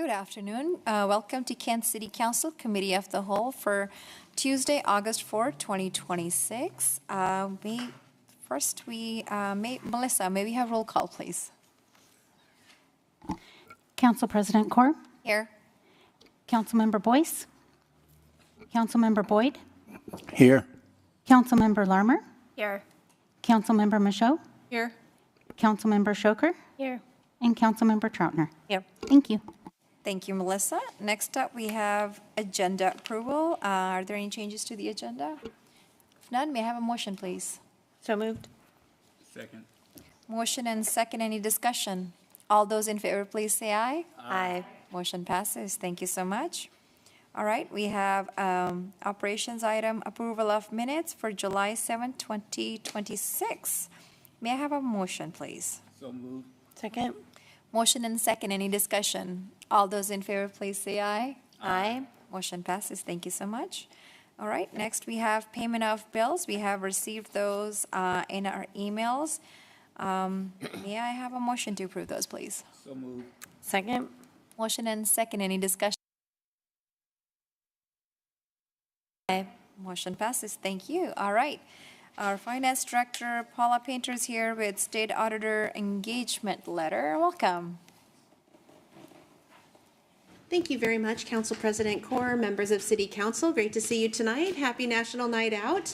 Good afternoon. Welcome to Kent City Council Committee of the Whole for Tuesday, August 4, 2026. Melissa, may we have roll call, please? Council President Corr. Here. Councilmember Boyce. Councilmember Boyd. Here. Councilmember Larmer. Here. Councilmember Michaud. Here. Councilmember Shoker. Here. And Councilmember Troutner. Here. Thank you. Thank you, Melissa. Next up, we have agenda approval. Are there any changes to the agenda? If none, may I have a motion, please? So moved. Second. Motion and second. Any discussion? All those in favor, please say aye. Aye. Motion passes. Thank you so much. All right, we have operations item approval of minutes for July 7, 2026. May I have a motion, please? So moved. Second. Motion and second. Any discussion? All those in favor, please say aye. Aye. Motion passes. Thank you so much. All right, next we have payment of bills. We have received those in our emails. May I have a motion to approve those, please? So moved. Second. Motion and second. Any discussion? Aye. Motion passes. Thank you. All right. Our Finance Director, Paula Painter, is here with State Auditor Engagement Letter. Welcome. Thank you very much, Council President Corr, members of City Council. Great to see you tonight. Happy National Night Out.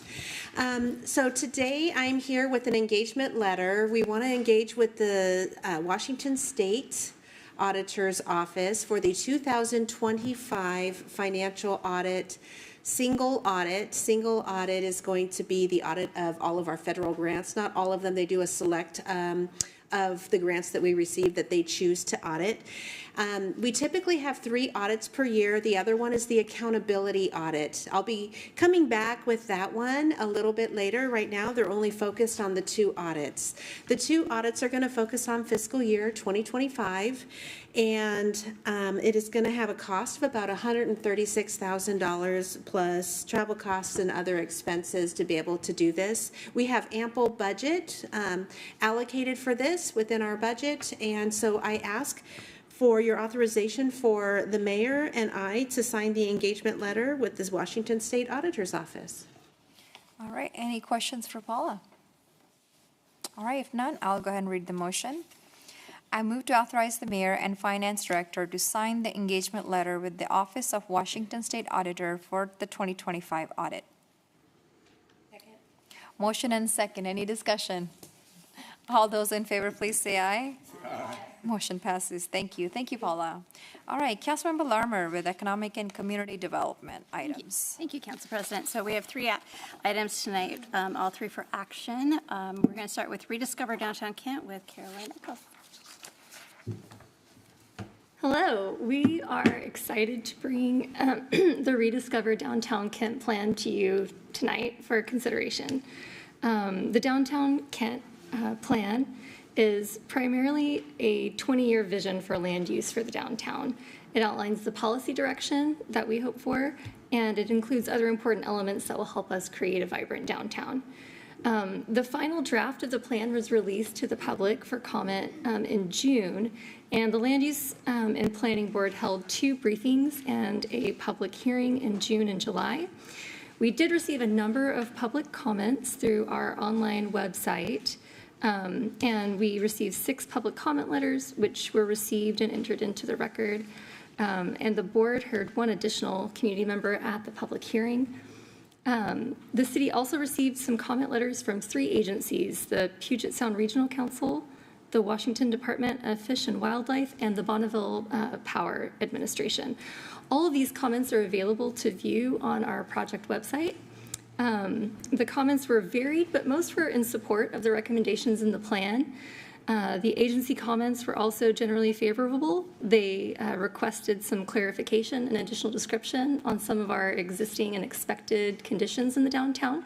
So today I'm here with an engagement letter. We want to engage with the Washington State Auditor's Office for the 2025 financial audit. Single audit is going to be the audit of all of our federal grants. Not all of them. They do a select of the grants that we receive that they choose to audit. We typically have 3 audits per year. The other one is the accountability audit. I'll be coming back with that one a little bit later. Right now, they're only focused on the 2 audits. The 2 audits are going to focus on fiscal year 2025, and it is going to have a cost of about $136,000 plus travel costs and other expenses to be able to do this. We have ample budget allocated for this within our budget, and so I ask for your authorization for the mayor and I to sign the engagement letter with the Washington State Auditor's Office. All right. Any questions for Paula? All right. If none, I'll go ahead and read the motion. I move to authorize the mayor and finance director to sign the engagement letter with the Office of Washington State Auditor for the 2025 audit. Second. Motion and second. Any discussion? All those in favor, please say aye. Aye. Motion passes. Thank you. Thank you, Paula. All right, Councilmember Larmer with Economic and Community Development items. Thank you, Council President. So we have 3 items tonight, all 3 for action. We're going to start with Rediscover Downtown Kent with Caroline Nichols. Hello, we are excited to bring the Rediscover Downtown Kent plan to you tonight for consideration. The Downtown Kent plan is primarily a 20-year vision for land use for the downtown. It outlines the policy direction that we hope for, and it includes other important elements that will help us create a vibrant downtown. The final draft of the plan was released to the public for comment in June, and the Land Use and Planning Board held 2 briefings and a public hearing in June and July. We did receive a number of public comments through our online website, and we received 6 public comment letters, which were received and entered into the record. And the board heard 1 additional community member at the public hearing. The city also received some comment letters from 3 agencies: the Puget Sound Regional Council, the Washington Department of Fish and Wildlife, and the Bonneville Power Administration. All of these comments are available to view on our project website. The comments were varied, but most were in support of the recommendations in the plan. The agency comments were also generally favorable. They requested some clarification and additional description on some of our existing and expected conditions in the downtown.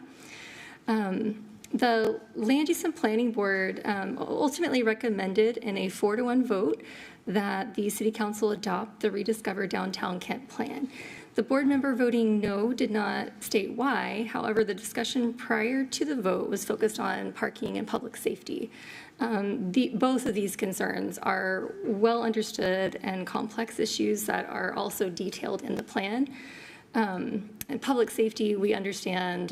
The Land Use and Planning Board ultimately recommended in a 4-to-1 vote that the City Council adopt the Rediscover Downtown Kent plan. The board member voting no did not state why. However, the discussion prior to the vote was focused on parking and public safety. Both of these concerns are well understood and complex issues that are also detailed in the plan. And public safety, we understand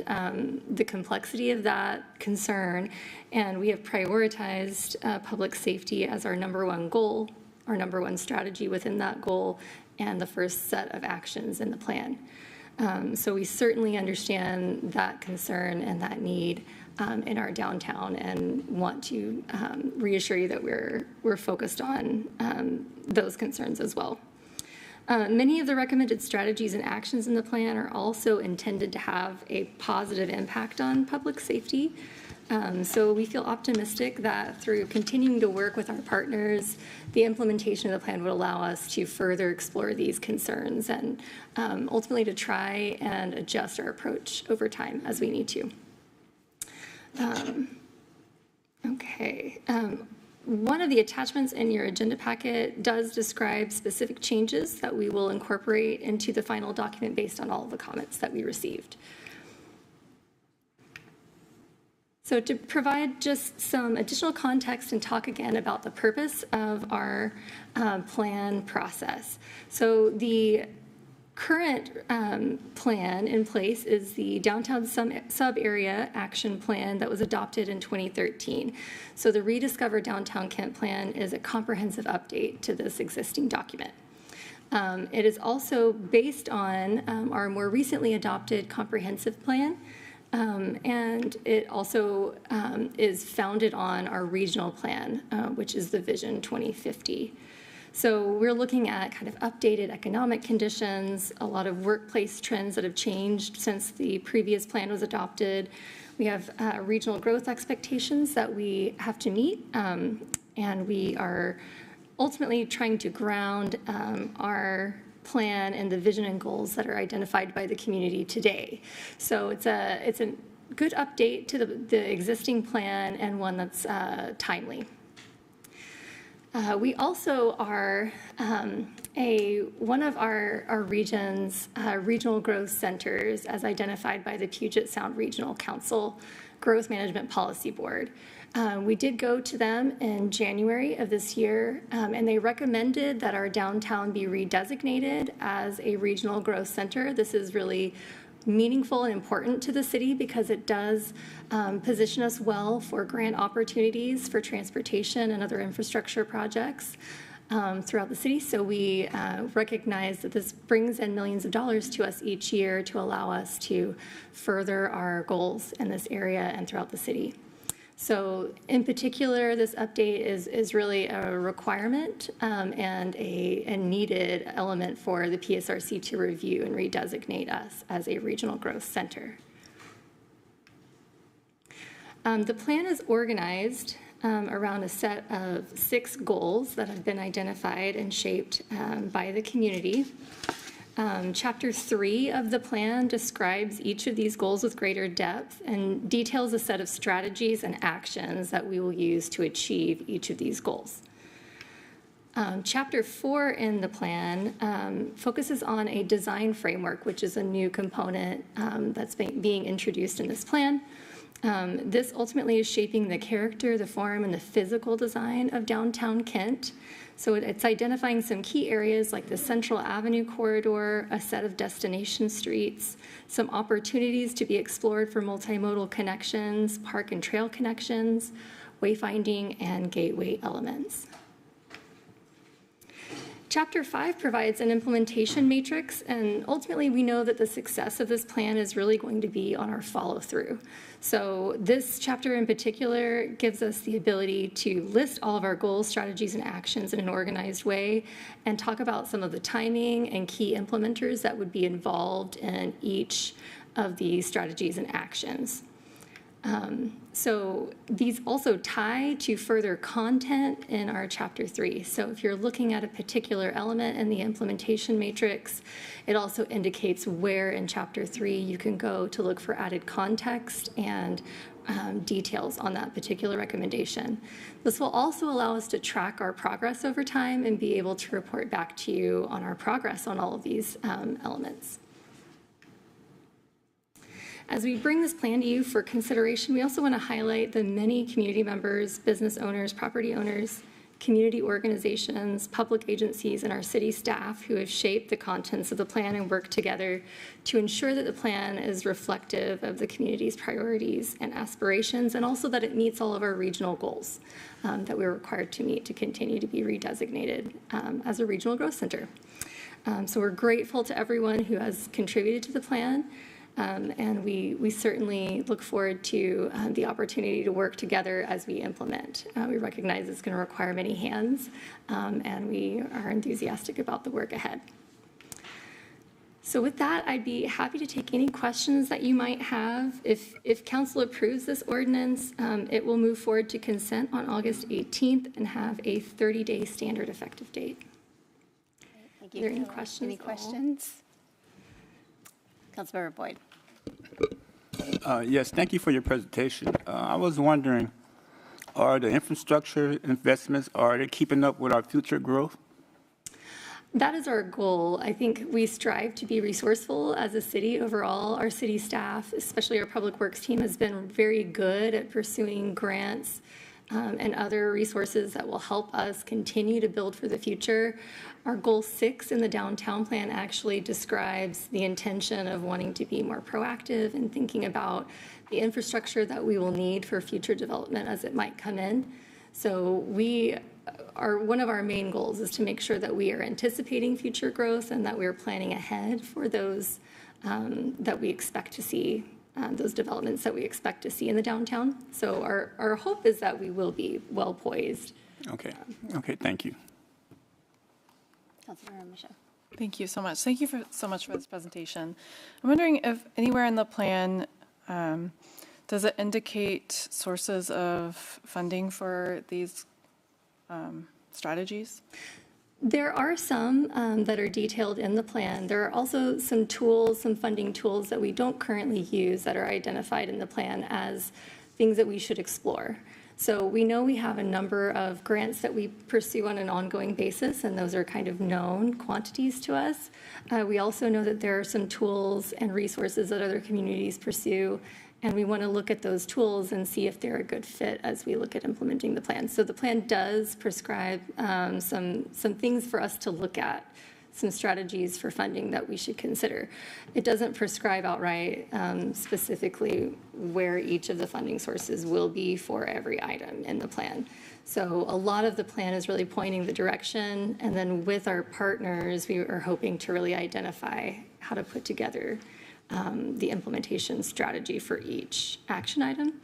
the complexity of that concern, and we have prioritized public safety as our number one goal, our number one strategy within that goal, and the first set of actions in the plan. So we certainly understand that concern and that need in our downtown, and want to reassure you that we're focused on those concerns as well. Many of the recommended strategies and actions in the plan are also intended to have a positive impact on public safety. So we feel optimistic that through continuing to work with our partners, the implementation of the plan would allow us to further explore these concerns and ultimately to try and adjust our approach over time as we need to. One of the attachments in your agenda packet does describe specific changes that we will incorporate into the final document based on all of the comments that we received. So to provide just some additional context and talk again about the purpose of our plan process. So the current plan in place is the Downtown Sub-Area Action Plan that was adopted in 2013. So the Rediscover Downtown Kent Plan is a comprehensive update to this existing document. It is also based on our more recently adopted comprehensive plan, and it also is founded on our regional plan, which is the Vision 2050. So we're looking at kind of updated economic conditions, a lot of workplace trends that have changed since the previous plan was adopted. We have regional growth expectations that we have to meet, and we are ultimately trying to ground our plan and the vision and goals that are identified by the community today. So it's a good update to the existing plan, and one that's timely. We also are one of our region's regional growth centers as identified by the Puget Sound Regional Council Growth Management Policy Board. We did go to them in January of this year, and they recommended that our downtown be redesignated as a regional growth center. This is really meaningful and important to the city because it does position us well for grant opportunities for transportation and other infrastructure projects throughout the city. So we recognize that this brings in millions of dollars to us each year to allow us to further our goals in this area and throughout the city. So in particular, this update is really a requirement and a needed element for the PSRC to review and redesignate us as a regional growth center. The plan is organized around a set of 6 goals that have been identified and shaped by the community. Chapter 3 of the plan describes each of these goals with greater depth and details a set of strategies and actions that we will use to achieve each of these goals. Chapter 4 in the plan focuses on a design framework, which is a new component that's being introduced in this plan. This ultimately is shaping the character, the form, and the physical design of downtown Kent. So it's identifying some key areas like the Central Avenue corridor, a set of destination streets, some opportunities to be explored for multimodal connections, park and trail connections, wayfinding, and gateway elements. Chapter 5 provides an implementation matrix, and ultimately we know that the success of this plan is really going to be on our follow-through. So this chapter in particular gives us the ability to list all of our goals, strategies, and actions in an organized way and talk about some of the timing and key implementers that would be involved in each of these strategies and actions. So these also tie to further content in our Chapter 3. So if you're looking at a particular element in the implementation matrix, it also indicates where in Chapter 3 you can go to look for added context and details on that particular recommendation. This will also allow us to track our progress over time and be able to report back to you on our progress on all of these elements. As we bring this plan to you for consideration, we also want to highlight the many community members, business owners, property owners, community organizations, public agencies, and our city staff who have shaped the contents of the plan and worked together to ensure that the plan is reflective of the community's priorities and aspirations, and also that it meets all of our regional goals that we're required to meet to continue to be redesignated as a regional growth center. So we're grateful to everyone who has contributed to the plan. And we certainly look forward to the opportunity to work together as we implement. We recognize it's going to require many hands, and we are enthusiastic about the work ahead. So with that, I'd be happy to take any questions that you might have. If council approves this ordinance, it will move forward to consent on August 18th and have a 30-day standard effective date. Thank you. Are there any questions? Any questions? Councilmember Boyd. Yes, thank you for your presentation. I was wondering, are the infrastructure investments, are they keeping up with our future growth? That is our goal. I think we strive to be resourceful as a city overall. Our city staff, especially our public works team, has been very good at pursuing grants and other resources that will help us continue to build for the future. Our goal 6 in the downtown plan actually describes the intention of wanting to be more proactive and thinking about the infrastructure that we will need for future development as it might come in. So one of our main goals is to make sure that we are anticipating future growth and that we are planning ahead for those that we expect to see, those developments that we expect to see in the downtown. So our hope is that we will be well poised. Okay, thank you. Councilmember Michaud. Thank you so much. Thank you so much for this presentation. I'm wondering if anywhere in the plan, does it indicate sources of funding for these strategies? There are some that are detailed in the plan. There are also some tools, some funding tools that we don't currently use that are identified in the plan as things that we should explore. So we know we have a number of grants that we pursue on an ongoing basis, and those are kind of known quantities to us. We also know that there are some tools and resources that other communities pursue, and we want to look at those tools and see if they're a good fit as we look at implementing the plan. So the plan does prescribe some things for us to look at, some strategies for funding that we should consider. It doesn't prescribe outright specifically where each of the funding sources will be for every item in the plan. So a lot of the plan is really pointing the direction, and then with our partners, we are hoping to really identify how to put together the implementation strategy for each action item.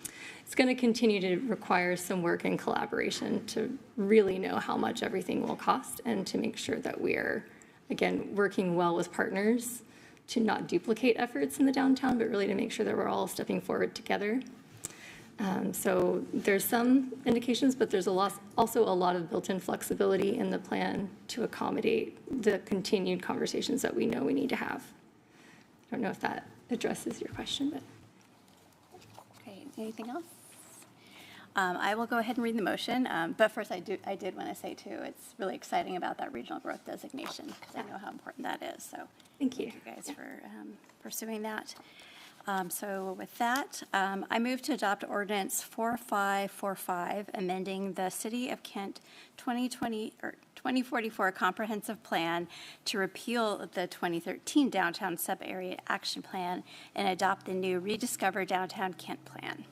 It's going to continue to require some work and collaboration to really know how much everything will cost and to make sure that we're, again, working well with partners to not duplicate efforts in the downtown, but really to make sure that we're all stepping forward together. So there's some indications, but there's also a lot of built-in flexibility in the plan to accommodate the continued conversations that we know we need to have. I don't know if that addresses your question, but. Okay, anything else? I will go ahead and read the motion, but first I did want to say too, it's really exciting about that regional growth designation because I know how important that is. So Thank you. Thank you guys for pursuing that. So with that, I move to adopt ordinance 4545, amending the City of Kent 2044 Comprehensive Plan to repeal the 2013 Downtown Sub-Area Action Plan and adopt the new Rediscover Downtown Kent Plan.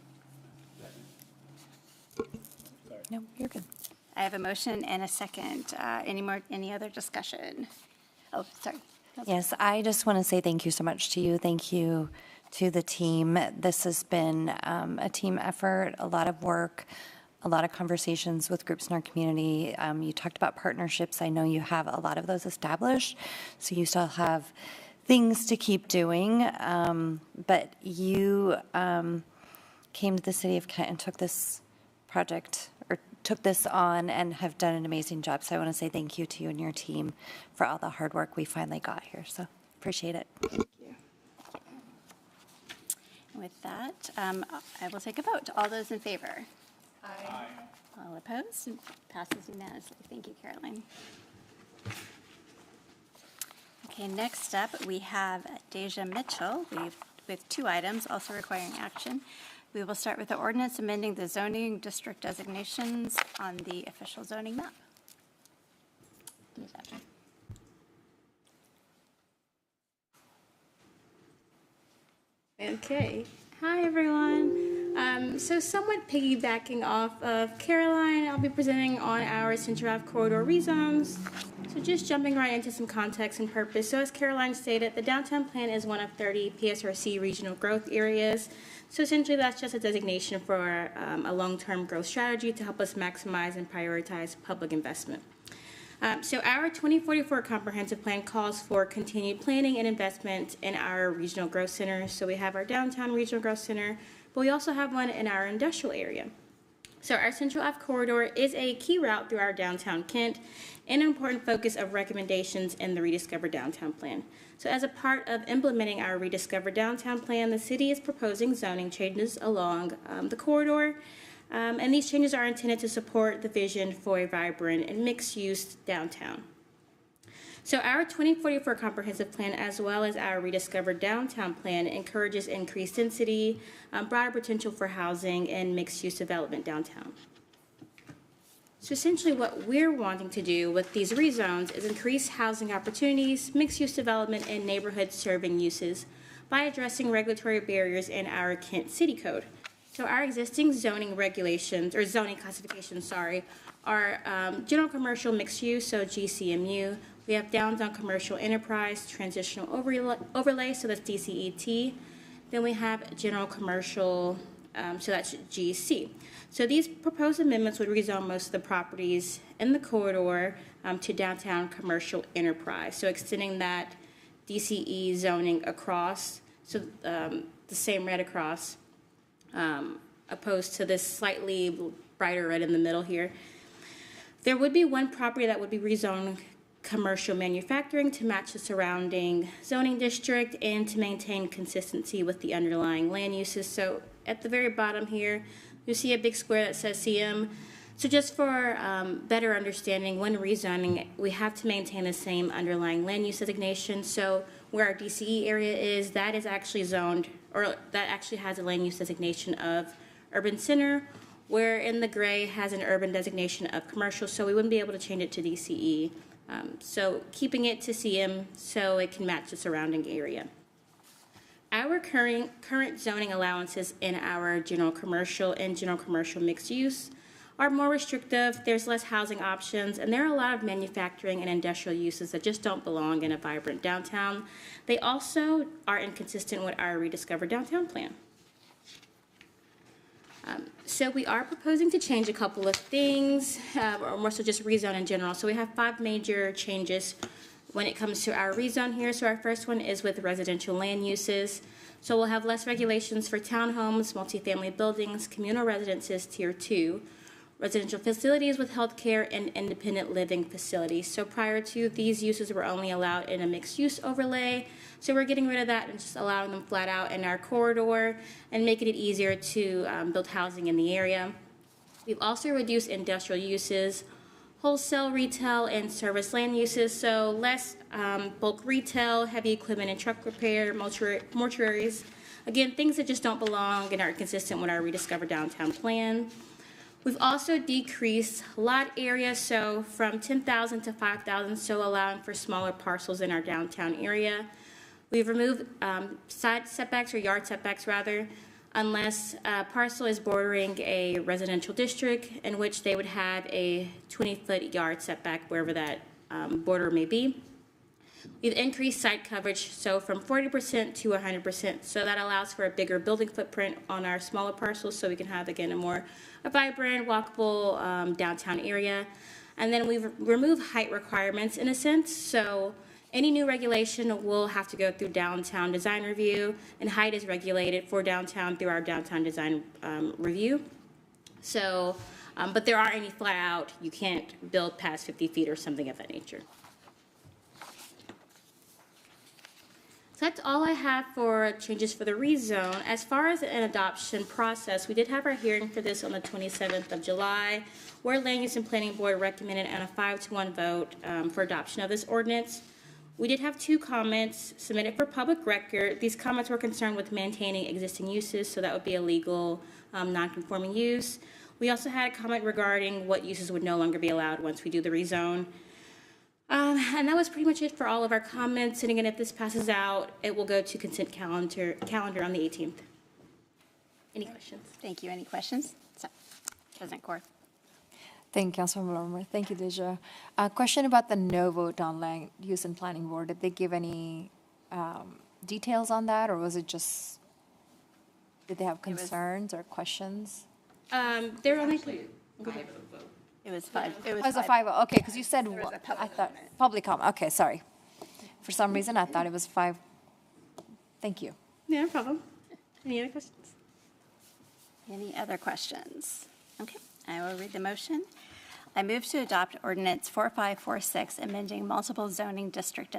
No, you're good. I have a motion and a second. Any other discussion? Oh, sorry. Yes, I just want to say thank you so much to you. Thank you to the team. This has been a team effort, a lot of work, a lot of conversations with groups in our community. You talked about partnerships. I know you have a lot of those established, so you still have things to keep doing. But you came to the City of Kent and took this project, or took this on, and have done an amazing job. So I want to say thank you to you and your team for all the hard work we finally got here. So appreciate it. With that, I will take a vote. All those in favor? Aye. All opposed? Passes unanimously. Thank you, Caroline. Okay, next up, we have Deja Mitchell with 2 items also requiring action. We will start with the ordinance amending the zoning district designations on the official zoning map. Deja. Okay. Hi, everyone. So somewhat piggybacking off of Caroline, I'll be presenting on our Central Ave corridor rezones. So just jumping right into some context and purpose. So as Caroline stated, the downtown plan is one of 30 PSRC regional growth areas. So essentially that's just a designation for a long-term growth strategy to help us maximize and prioritize public investment. So our 2044 comprehensive plan calls for continued planning and investment in our regional growth centers. So we have our downtown regional growth center, but we also have one in our industrial area. So our Central Ave corridor is a key route through our downtown Kent and an important focus of recommendations in the Rediscover Downtown Plan. So as a part of implementing our Rediscover Downtown Plan, the city is proposing zoning changes along the corridor. And these changes are intended to support the vision for a vibrant and mixed-use downtown. So our 2044 comprehensive plan, as well as our Rediscovered Downtown Plan, encourages increased density, broader potential for housing, and mixed-use development downtown. So essentially what we're wanting to do with these rezones is increase housing opportunities, mixed-use development, and neighborhood-serving uses by addressing regulatory barriers in our Kent City Code. So our existing zoning regulations, or zoning classifications, are general commercial mixed use, so GCMU. We have downtown commercial enterprise, transitional overlay, so that's DCET. Then we have general commercial, so that's GC. So these proposed amendments would rezone most of the properties in the corridor to downtown commercial enterprise. So extending that DCE zoning across, so the same red across, opposed to this slightly brighter red in the middle here. There would be one property that would be rezoned commercial manufacturing to match the surrounding zoning district and to maintain consistency with the underlying land uses. So at the very bottom here, you see a big square that says CM. So just for better understanding, when rezoning, we have to maintain the same underlying land use designation. So where our DCE area is, that is actually zoned, or that actually has a land use designation of urban center, where in the gray has an urban designation of commercial, so we wouldn't be able to change it to DCE. So keeping it to CM so it can match the surrounding area. Our current zoning allowances in our general commercial and general commercial mixed use are more restrictive, there's less housing options, and there are a lot of manufacturing and industrial uses that just don't belong in a vibrant downtown. They also are inconsistent with our Rediscover Downtown Plan. So we are proposing to change a couple of things, or more so just rezone in general. So we have 5 major changes when it comes to our rezone here. So our first one is with residential land uses. So we'll have less regulations for townhomes, multifamily buildings, communal residences, Tier 2, residential facilities with healthcare, and independent living facilities. So prior to, these uses were only allowed in a mixed-use overlay. So we're getting rid of that and just allowing them flat out in our corridor and making it easier to build housing in the area. We've also reduced industrial uses, wholesale, retail, and service land uses. So less bulk retail, heavy equipment and truck repair, mortuaries. Again, things that just don't belong and aren't consistent with our Rediscover Downtown Plan. We've also decreased lot area, so from 10,000 to 5,000, so allowing for smaller parcels in our downtown area. We've removed side setbacks, or yard setbacks rather, unless a parcel is bordering a residential district in which they would have a 20-foot yard setback wherever that border may be. We've increased site coverage, so from 40% to 100%, so that allows for a bigger building footprint on our smaller parcels, so we can have, again, a vibrant, walkable downtown area. And then we've removed height requirements in a sense, so any new regulation will have to go through downtown design review, and height is regulated for downtown through our downtown design review. So, but there aren't any flat out, you can't build past 50 feet or something of that nature. So that's all I have for changes for the rezone. As far as an adoption process, we did have our hearing for this on the 27th of July, where Land Use and Planning Board recommended on a 5-to-1 vote for adoption of this ordinance. We did have 2 comments submitted for public record. These comments were concerned with maintaining existing uses, so that would be a legal non-conforming use. We also had a comment regarding what uses would no longer be allowed once we do the rezone. And that was pretty much it for all of our comments. And again, if this passes out, it will go to consent calendar on the 18th. Any questions? Thank you. Any questions? So, President Corr. Thank you, Councilmember Lorimer. Thank you, Deja. Question about the no vote on Land Use and Planning Board. Did they give any details on that, or was it just, did they have concerns or questions? They're only. It was 5. It Oh, it's a 5, okay, because you said, was a I public thought, comment. public comment, okay, sorry. For some reason, I thought it was 5. Thank you. Yeah, no problem. Any other questions? Any other questions? Okay, I will read the motion. I move to adopt ordinance 4546, amending multiple zoning district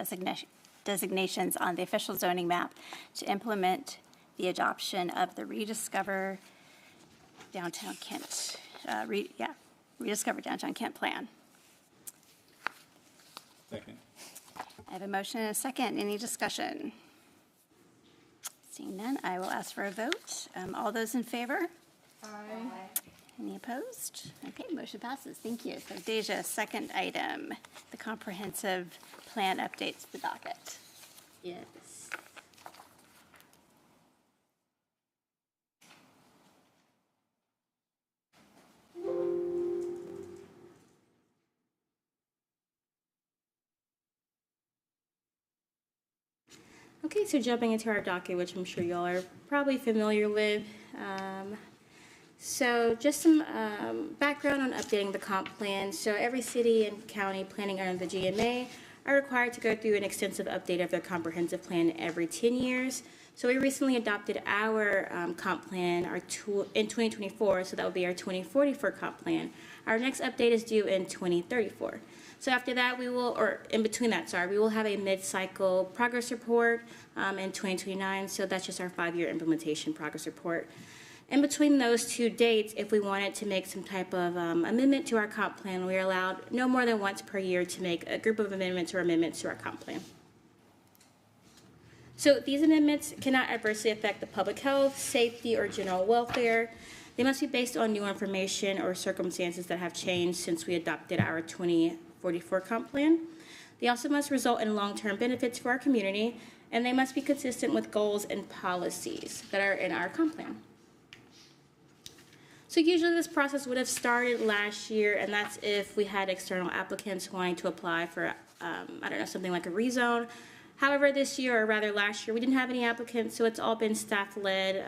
designations on the official zoning map to implement the adoption of the Rediscover Downtown Kent, Rediscover Downtown Kent plan. Second. I have a motion and a second. Any discussion? Seeing none, I will ask for a vote. All those in favor? Aye. Any opposed? Okay, motion passes. Thank you. So Deja, second item, the comprehensive plan updates to the docket. Yes. Okay, so jumping into our docket, which I'm sure y'all are probably familiar with. So just some background on updating the comp plan. So every city and county planning under the GMA are required to go through an extensive update of their comprehensive plan every 10 years. So we recently adopted our comp plan in 2024, so that will be our 2044 comp plan. Our next update is due in 2034. So after that, we will, or in between that, sorry, we will have a mid-cycle progress report in 2029. So that's just our 5-year implementation progress report. In between those 2 dates, if we wanted to make some type of amendment to our comp plan, we are allowed no more than once per year to make a group of amendments to our comp plan. So these amendments cannot adversely affect the public health, safety, or general welfare. They must be based on new information or circumstances that have changed since we adopted our 2044 comp plan. They also must result in long-term benefits for our community, and they must be consistent with goals and policies that are in our comp plan. So usually this process would have started last year, and that's if we had external applicants wanting to apply for, something like a rezone. However, this year, or rather last year, we didn't have any applicants, so it's all been staff-led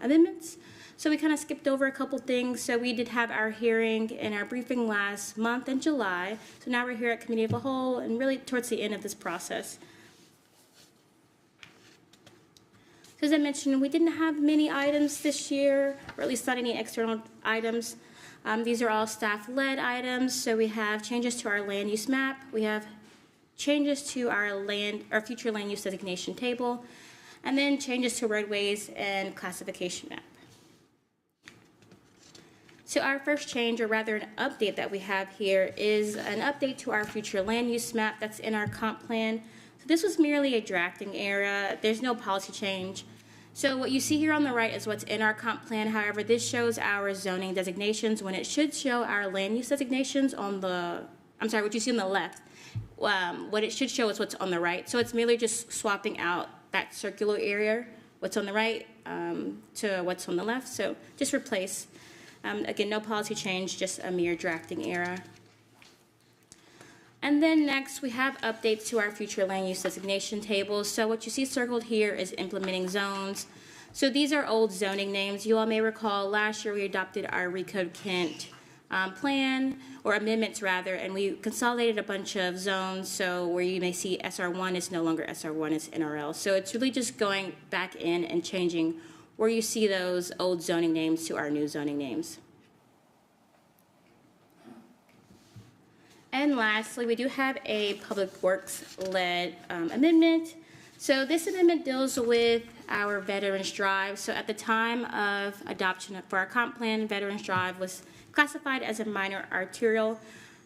amendments. So we kind of skipped over a couple things. So we did have our hearing and our briefing last month in July. So now we're here at Committee of the Whole and really towards the end of this process. So as I mentioned, we didn't have many items this year, or at least not any external items. These are all staff-led items. So we have changes to our land use map. We have changes to our future land use designation table, and then changes to roadways and classification map. So our first change, or rather an update that we have here, is an update to our future land use map that's in our comp plan. So this was merely a drafting error. There's no policy change. So what you see here on the right is what's in our comp plan. However, this shows our zoning designations when it should show our land use designations on the, what you see on the left. What it should show is what's on the right. So it's merely just swapping out that circular area, what's on the right, to what's on the left. So just replace. Again, no policy change, just a mere drafting error. And then next, we have updates to our future land use designation tables. So what you see circled here is implementing zones. So these are old zoning names. You all may recall last year we adopted our Recode Kent plan, or amendments rather, and we consolidated a bunch of zones. So where you may see SR1 is no longer SR1, it's NRL. So it's really just going back in and changing where you see those old zoning names to our new zoning names. And lastly, we do have a Public Works-led amendment. So this amendment deals with our Veterans Drive. So at the time of adoption for our comp plan, Veterans Drive was classified as a minor arterial.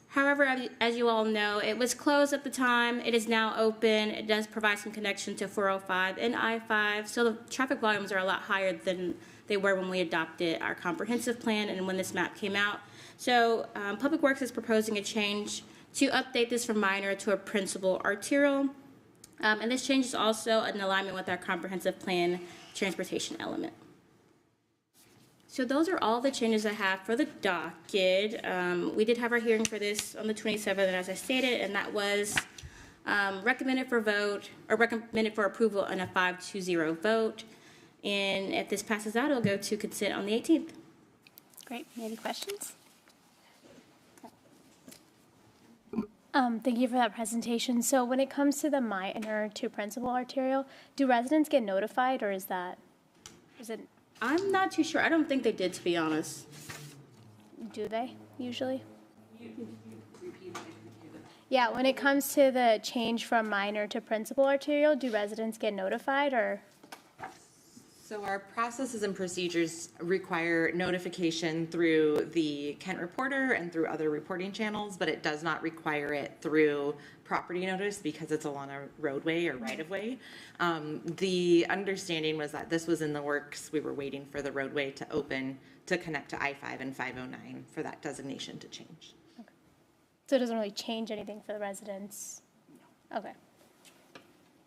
However, as you all know, it was closed at the time. It is now open. It does provide some connection to 405 and I-5. So the traffic volumes are a lot higher than they were when we adopted our comprehensive plan and when this map came out. So Public Works is proposing a change to update this from minor to a principal arterial. And this change is also in alignment with our comprehensive plan transportation element. So those are all the changes I have for the docket. We did have our hearing for this on the 27th, as I stated, and that was recommended for vote, or recommended for approval on a 5-0 vote. And if this passes out, it'll go to consent on the 18th. Great. Any questions? Thank you for that presentation. So when it comes to the minor to principal arterial, do residents get notified, or is it, I'm not too sure. I don't think they did, to be honest. do they usually? Yeah, when it comes to the change from minor to principal arterial, do residents get notified, or? So our processes and procedures require notification through the Kent Reporter and through other reporting channels, but it does not require it through property notice because it's along a roadway or right-of-way. The understanding was that this was in the works. We were waiting for the roadway to open to connect to I-5 and 509 for that designation to change. Okay. So it doesn't really change anything for the residents? No. Okay.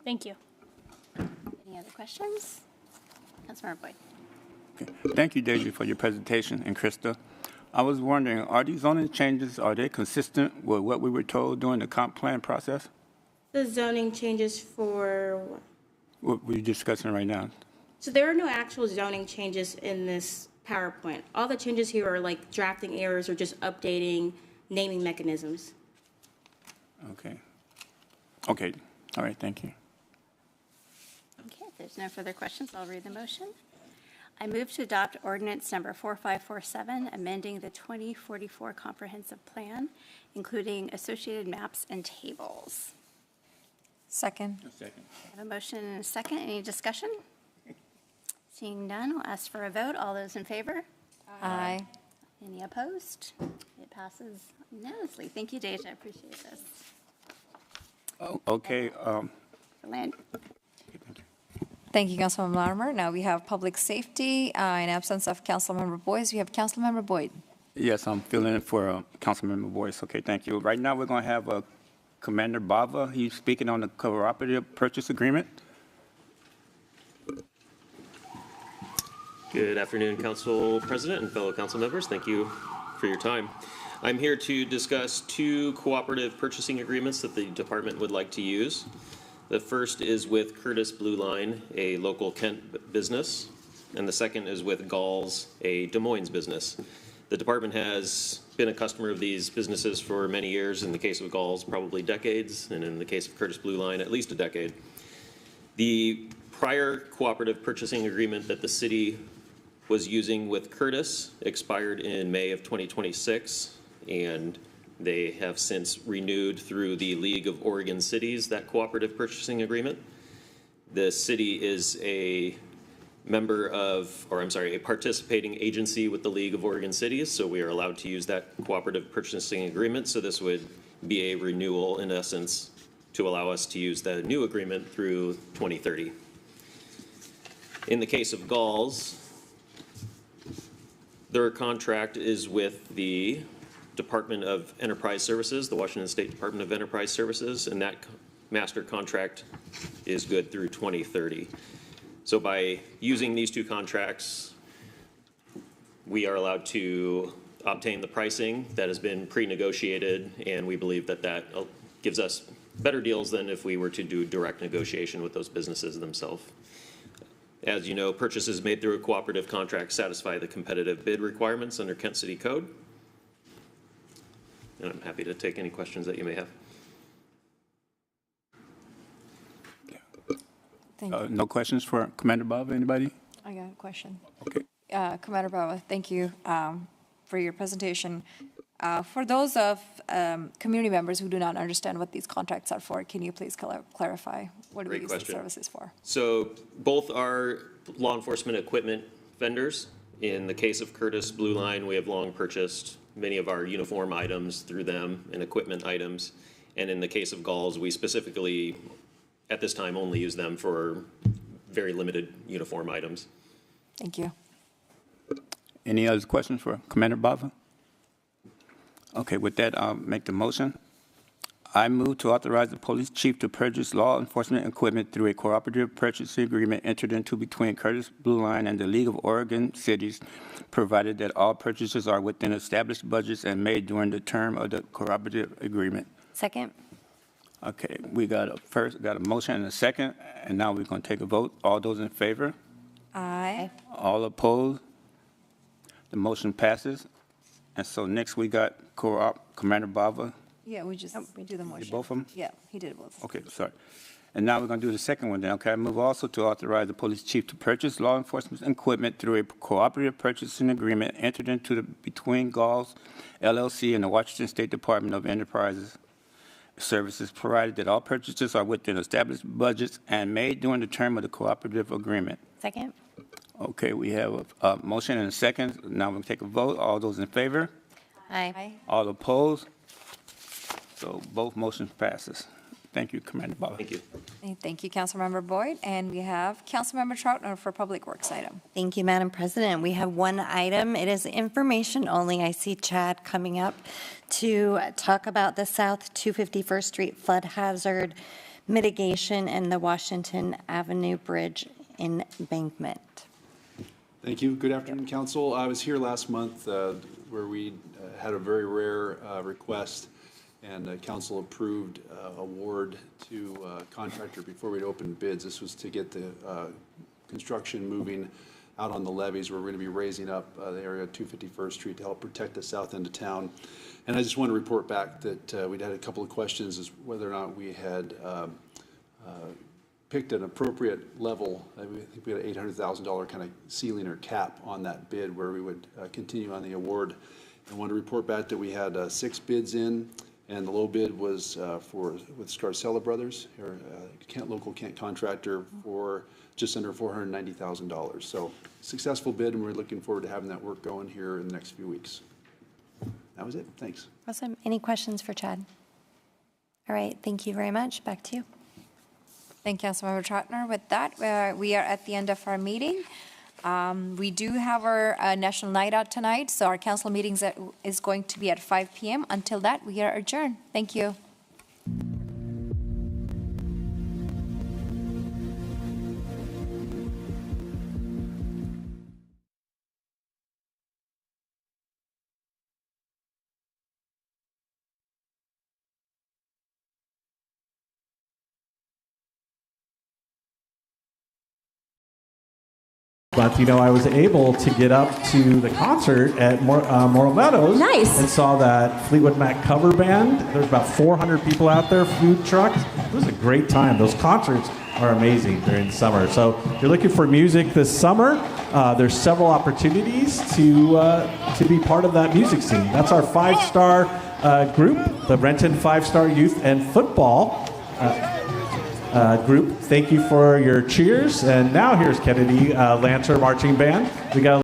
Thank you. Any other questions? Councilmember Boyd. Okay. Thank you, Deja, for your presentation, and Krista. I was wondering, are these zoning changes, are they consistent with what we were told during the comp plan process? The zoning changes for what? What we're discussing right now? So there are no actual zoning changes in this PowerPoint. All the changes here are like drafting errors or just updating naming mechanisms. Okay. Okay. All right. Thank you. Okay, if there's no further questions, I'll read the motion. I move to adopt ordinance number 4547, amending the 2044 comprehensive plan, including associated maps and tables. Second. Second. I have a motion and a second. Any discussion? Seeing none, I'll ask for a vote. All those in favor? Aye. Any opposed? It passes unanimously. Thank you, Deja. I appreciate this. Oh, okay. Land. Thank you, Councilmember Larimer. Now we have public safety. In absence of Councilmember Boyce, we have Councilmember Boyd. Yes, I'm filling in for Councilmember Boyce. Okay, thank you. Right now, we're going to have Commander Bava. He's speaking on the cooperative purchase agreement. Good afternoon, Council President and fellow council members. Thank you for your time. I'm here to discuss two cooperative purchasing agreements that the department would like to use. The first is with Curtis Blue Line, a local Kent business, and the second is with Galls, a Des Moines business. The department has been a customer of these businesses for many years. In the case of Galls, probably decades, and in the case of Curtis Blue Line, at least a decade. The prior cooperative purchasing agreement that the city was using with Curtis expired in May of 2026, and they have since renewed through the League of Oregon Cities that cooperative purchasing agreement. The city is a member of, or I'm sorry, a participating agency with the League of Oregon Cities, so we are allowed to use that cooperative purchasing agreement. So this would be a renewal in essence to allow us to use the new agreement through 2030. In the case of Galls, their contract is with the Department of Enterprise Services, the Washington State Department of Enterprise Services, and that master contract is good through 2030. So by using these two contracts, we are allowed to obtain the pricing that has been pre-negotiated, and we believe that that gives us better deals than if we were to do direct negotiation with those businesses themselves. As you know, purchases made through a cooperative contract satisfy the competitive bid requirements under Kent City Code. And I'm happy to take any questions that you may have. Thank you. No questions for Commander Bava, anybody? I got a question. Okay. Commander Bava, thank you for your presentation. For those of community members who do not understand what these contracts are for, can you please clarify what do we Great use these question. services for? So both are law enforcement equipment vendors. In the case of Curtis Blue Line, we have long purchased many of our uniform items through them and equipment items. And in the case of Galls, we specifically, at this time, only use them for very limited uniform items. Thank you. Any other questions for Commander Bava? Okay, with that, I'll make the motion. I move to authorize the police chief to purchase law enforcement equipment through a cooperative purchasing agreement entered into between Curtis Blue Line and the League of Oregon Cities, provided that all purchases are within established budgets and made during the term of the cooperative agreement. Second? Okay, we got a motion and a second, and now we're going to take a vote. All those in favor? Aye. All opposed? The motion passes. And so next we got Commander Bava. Yeah, we do the motion. Both of them? Yeah, he did both. Okay, sorry. And now we're going to do the second one then. Okay, I move also to authorize the police chief to purchase law enforcement equipment through a cooperative purchasing agreement entered into between Galls LLC and the Washington State Department of Enterprises Services, provided that all purchases are within established budgets and made during the term of the cooperative agreement. Second? Okay, we have a motion and a second. Now we're going to take a vote. All those in favor? Aye. All opposed? So both motions passes. Thank you, Commander Bava. Thank you. Thank you, Councilmember Boyd. And we have Councilmember Troutner for Public Works item. Thank you, Madam President. We have one item. It is information only. I see Chad coming up to talk about the South 251st Street flood hazard mitigation and the Washington Avenue Bridge embankment. Thank you. Good afternoon, Council. I was here last month where we had a very rare request, and Council approved award to contractor before we'd opened bids. This was to get the construction moving out on the levees. We're going to be raising up the area of 251st Street to help protect the south end of town. And I just want to report back that we'd had a couple of questions as whether or not we had picked an appropriate level. I think we had an $800,000 kind of ceiling or cap on that bid where we would continue on the award. I want to report back that we had 6 bids in, and the low bid was with Scarcella Brothers, or local Kent contractor, for just under $490,000. So successful bid, and we're looking forward to having that work going here in the next few weeks. That was it. Thanks. Awesome. Any questions for Chad? All right. Thank you very much. Back to you. Thank you, Councilmember Troutner. With that, we are at the end of our meeting. We do have our National Night Out tonight, so our council meeting is going to be at 5 p.m. Until that, we are adjourned. Thank you. But, you know, I was able to get up to the concert at Morro Meadows. Nice. And saw that Fleetwood Mac cover band. There's about 400 people out there, food trucks. It was a great time. Those concerts are amazing during the summer. So if you're looking for music this summer, there's several opportunities to be part of that music scene. That's our 5-star group, the Renton 5-Star Youth and Football group. Thank you for your cheers. And now here's Kennedy Lancer Marching Band. We got